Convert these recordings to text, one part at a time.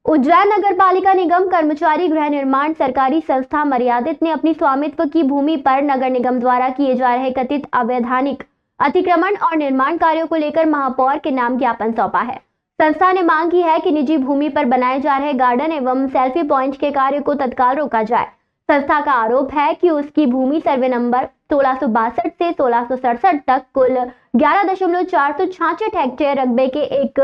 उज्जैन नगर पालिका निगम कर्मचारी गृह निर्माण सरकारी संस्था मर्यादित ने अपनी स्वामित्व की भूमि पर नगर निगम द्वारा किए जा रहे कथित अवैधानिक अतिक्रमण और निर्माण कार्यों को लेकर महापौर के नाम ज्ञापन सौंपा है। संस्था ने मांग की है कि निजी भूमि पर बनाए जा रहे गार्डन एवं सेल्फी पॉइंट के कार्य को तत्काल रोका जाए। संस्था का आरोप है कि उसकी भूमि सर्वे नंबर 1662 से 1667 तक कुल 11.466 हेक्टेयर रकबे के एक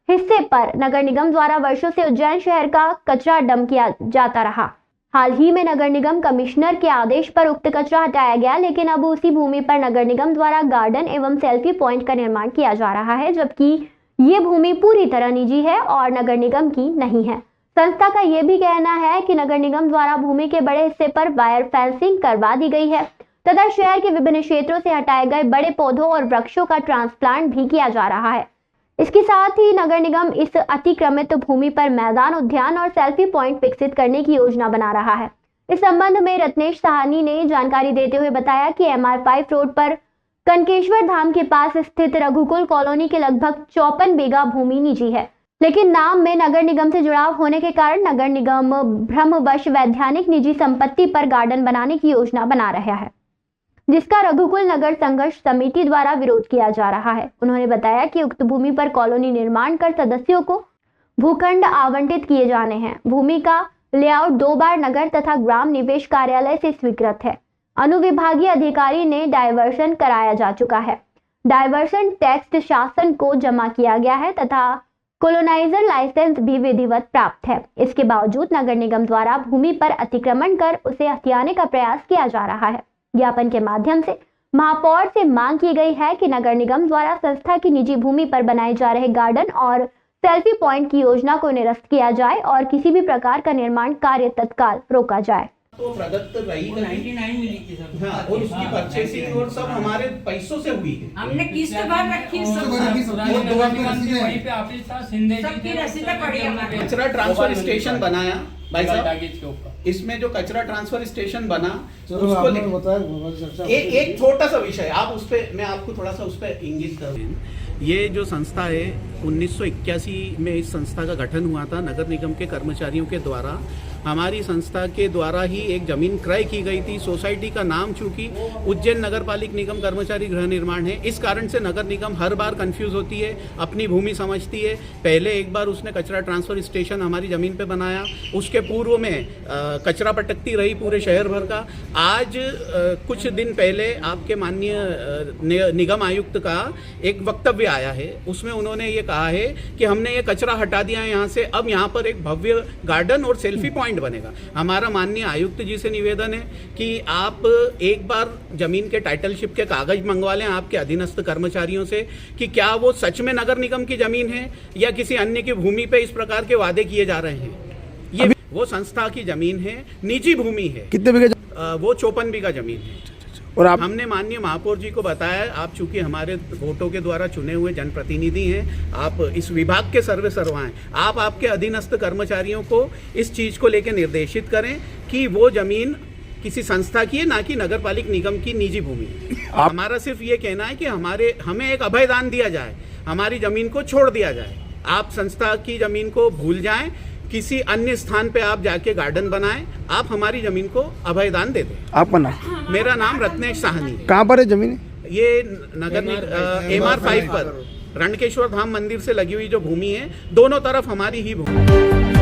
हिस्से पर नगर निगम द्वारा वर्षों से उज्जैन शहर का कचरा डंप किया जाता रहा। हाल ही में नगर निगम कमिश्नर के आदेश पर उक्त कचरा हटाया गया, लेकिन अब उसी भूमि पर नगर निगम द्वारा गार्डन एवं सेल्फी पॉइंट का निर्माण किया जा रहा है, जबकि ये भूमि पूरी तरह निजी है और नगर निगम की नहीं है। संस्था का यह भी कहना है कि नगर निगम द्वारा भूमि के बड़े हिस्से पर वायर फेंसिंग करवा दी गई है तथा शहर के विभिन्न क्षेत्रों से हटाए गए बड़े पौधों और वृक्षों का ट्रांसप्लांट भी किया जा रहा है। इसके साथ ही नगर निगम इस अतिक्रमित भूमि पर मैदान, उद्यान और सेल्फी पॉइंट विकसित करने की योजना बना रहा है। इस संबंध में रत्नेश साहनी ने जानकारी देते हुए बताया कि MR5 रोड पर कनकेश्वर धाम के पास स्थित रघुकुल कॉलोनी के लगभग 54 बीघा भूमि निजी है, लेकिन नाम में नगर निगम से जुड़ाव होने के कारण नगर निगम भ्रमवश वैधानिक निजी संपत्ति पर गार्डन बनाने की योजना बना रहा है, जिसका रघुकुल नगर संघर्ष समिति द्वारा विरोध किया जा रहा है। उन्होंने बताया कि उक्त भूमि पर कॉलोनी निर्माण कर सदस्यों को भूखंड आवंटित किए जाने हैं। भूमि का लेआउट 2 बार नगर तथा ग्राम निवेश कार्यालय से स्वीकृत है। अनुविभागीय अधिकारी ने डायवर्सन कराया जा चुका है। डायवर्सन टैक्स शासन को जमा किया गया है तथा कोलोनाइजर लाइसेंस भी विधिवत प्राप्त है। इसके बावजूद नगर निगम द्वारा भूमि पर अतिक्रमण कर उसे हथियाने का प्रयास किया जा रहा है। ज्ञापन के माध्यम से महापौर से मांग की गई है कि नगर निगम द्वारा संस्था की निजी भूमि पर बनाए जा रहे गार्डन और सेल्फी पॉइंट की योजना को निरस्त किया जाए और किसी भी प्रकार का निर्माण कार्य तत्काल रोका जाए। तो प्रदत्त रही 99 मिली थी सर। हाँ, और उसकी परचेसिंग और सब हमारे पैसों से हुई है। हमने किस्त भर रखी सबकी रसीदें पड़ी हमारे। कचरा ट्रांसफर स्टेशन बनाया भाई साहब, इसमें जो कचरा ट्रांसफर स्टेशन बना उसको एक छोटा सा विषय आप उस पे मैं आपको थोड़ा सा उस पे इंगित करूँ। ये जो संस्था है 1981 में इस संस्था का गठन हुआ था नगर निगम के कर्मचारियों के द्वारा। हमारी संस्था के द्वारा ही एक जमीन क्रय की गई थी। सोसाइटी का नाम चूंकि उज्जैन नगर पालिक निगम कर्मचारी गृह निर्माण है, इस कारण से नगर निगम हर बार कंफ्यूज होती है, अपनी भूमि समझती है। पहले एक बार उसने कचरा ट्रांसफर स्टेशन हमारी ज़मीन पे बनाया, उसके पूर्व में कचरा पटकती रही पूरे शहर भर का। आज कुछ दिन पहले आपके माननीय निगम आयुक्त का एक वक्तव्य आया है, उसमें उन्होंने ये कहा है कि हमने ये कचरा हटा दिया है यहाँ से, अब यहाँ पर एक भव्य गार्डन और सेल्फी पॉइंट बनेगा। हमारा माननीय आयुक्त जी से निवेदन है कि आप एक बार जमीन के टाइटलशिप के कागज मंगवा लें आपके अधीनस्थ कर्मचारियों से कि क्या वो सच में नगर निगम की जमीन है या किसी अन्य की भूमि पे इस प्रकार के वादे किए जा रहे हैं। ये वो संस्था की जमीन है, निजी भूमि है। कितने बीघा? वो 54 बीघा जमीन है। और हमने माननीय महापौर जी को बताया, आप चूंकि हमारे वोटों के द्वारा चुने हुए जनप्रतिनिधि हैं, आप इस विभाग के सर्वे सर्वा हैं, आप आपके अधीनस्थ कर्मचारियों को इस चीज़ को लेकर निर्देशित करें कि वो जमीन किसी संस्था की है, ना कि नगर पालिक निगम की निजी भूमि है। हमारा सिर्फ ये कहना है कि हमें एक अभयदान दिया जाए, हमारी जमीन को छोड़ दिया जाए। आप संस्था की जमीन को भूल जाएं, किसी अन्य स्थान पे आप जाके गार्डन बनाएं, आप हमारी जमीन को अभयदान दे दें। आपका नाम? मेरा नाम रत्नेश साहनी। कहाँ पर है जमीन? ये नगर MR5 पर रणकेश्वर धाम मंदिर से लगी हुई जो भूमि है, दोनों तरफ हमारी ही भूमि।